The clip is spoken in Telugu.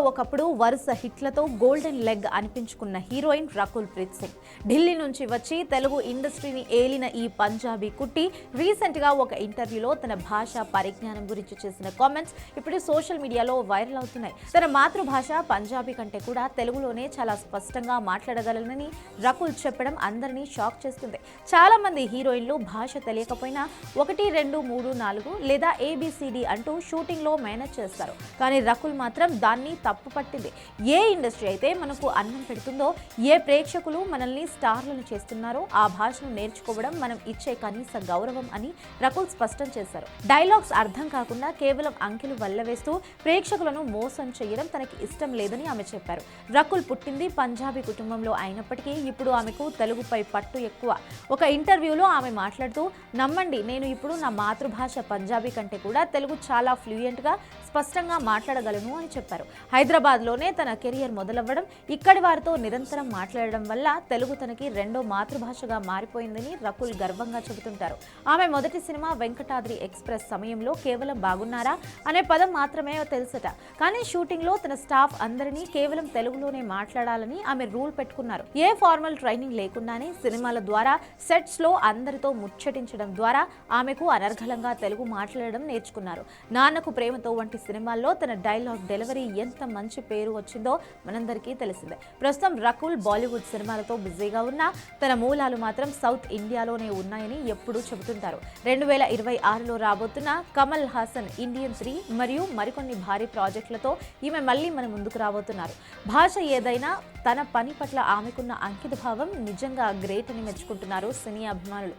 ఒకప్పుడు వరుస హిట్లతో గోల్డెన్ లెగ్ అనిపించుకున్న హీరోయిన్ రకుల్ ప్రీత్ సింగ్ ఢిల్లీ నుంచి వచ్చి తెలుగు ఇండస్ట్రీని ఏలిన ఈ పంజాబీ కుట్టి రీసెంట్ గా ఒక ఇంటర్వ్యూలో తన భాషా పరిజ్ఞానం గురించి చేసిన కామెంట్స్ ఇప్పుడు సోషల్ మీడియాలో వైరల్ అవుతున్నాయి. తన మాతృభాష పంజాబీ కంటే కూడా తెలుగులోనే చాలా స్పష్టంగా మాట్లాడగలనని రకుల్ చెప్పడం అందరినీ షాక్ చేస్తుంది. చాలా మంది హీరోయిన్లు భాష తెలియకపోయినా 1, 2, 3, 4 లేదా ABCD అంటూ షూటింగ్ లో మేనేజ్ చేస్తారు. కానీ రకుల్ మాత్రం దాన్ని తప్పు పట్టింది. ఏ ఇండస్ట్రీ అయితే మనకు అన్నం పెడుతుందో, ఏ ప్రేక్షకులు మనల్ని స్టార్లను చేస్తున్నారో ఆ భాషను నేర్చుకోవడం మనం ఇచ్చే కనీస గౌరవం అని రకుల్ స్పష్టం చేశారు. డైలాగ్స్ అర్థం కాకుండా కేవలం అంకెలు వల్లవేస్తూ ప్రేక్షకులను మోసం చేయడం తనకి ఇష్టం లేదని ఆమె చెప్పారు. రకుల్ పుట్టింది పంజాబీ కుటుంబంలో అయినప్పటికీ ఇప్పుడు ఆమెకు తెలుగుపై పట్టు ఎక్కువ. ఒక ఇంటర్వ్యూలో ఆమె మాట్లాడుతూ, నమ్మండి, నేను ఇప్పుడు నా మాతృభాష పంజాబీ కంటే కూడా తెలుగు చాలా ఫ్లూయెంట్ గా స్పష్టంగా మాట్లాడగలను అని చెప్పారు. హైదరాబాద్లోనే తన కెరియర్ మొదలవ్వడం, ఇక్కడి వారితో నిరంతరం మాట్లాడడం వల్ల తెలుగు తనకి రెండో మాతృభాషగా మారిపోయిందని రకుల్ గర్వంగా చెబుతుంటారు. ఆమె మొదటి సినిమా వెంకటాద్రి ఎక్స్ప్రెస్ సమయంలో కేవలం బాగున్నారా అనే పదం మాత్రమే తెలుసట. కానీ షూటింగ్ లో తన స్టాఫ్ అందరినీ కేవలం తెలుగులోనే మాట్లాడాలని ఆమె రూల్ పెట్టుకున్నారు. ఏ ఫార్మల్ ట్రైనింగ్ లేకుండానే సినిమాల ద్వారా సెట్స్ లో అందరితో ముచ్చటించడం ద్వారా ఆమెకు అనర్గళంగా తెలుగు మాట్లాడడం నేర్చుకున్నారు. నాన్నకు ప్రేమతో వంటి సినిమాల్లో తన డైలాగ్ డెలివరీ ఎంత మంచి పేరు వచ్చిందో మనందరికీ తెలిసిందే. ప్రస్తుతం రకుల్ బాలీవుడ్ సినిమాలతో బిజీగా ఉన్నా తన మూలాలు మాత్రం సౌత్ ఇండియాలోనే ఉన్నాయని ఎప్పుడూ చెబుతుంటారు. 2026లో రాబోతున్న కమల్ హాసన్ ఇండియన్ 3 మరియు మరికొన్ని భారీ ప్రాజెక్టులతో ఈమె మళ్ళీ మన ముందుకు రాబోతున్నారు. భాష ఏదైనా తన పని పట్ల ఆమెకున్న అంకిత భావం నిజంగా గ్రేట్ అని మెచ్చుకుంటున్నారు సినీ అభిమానులు.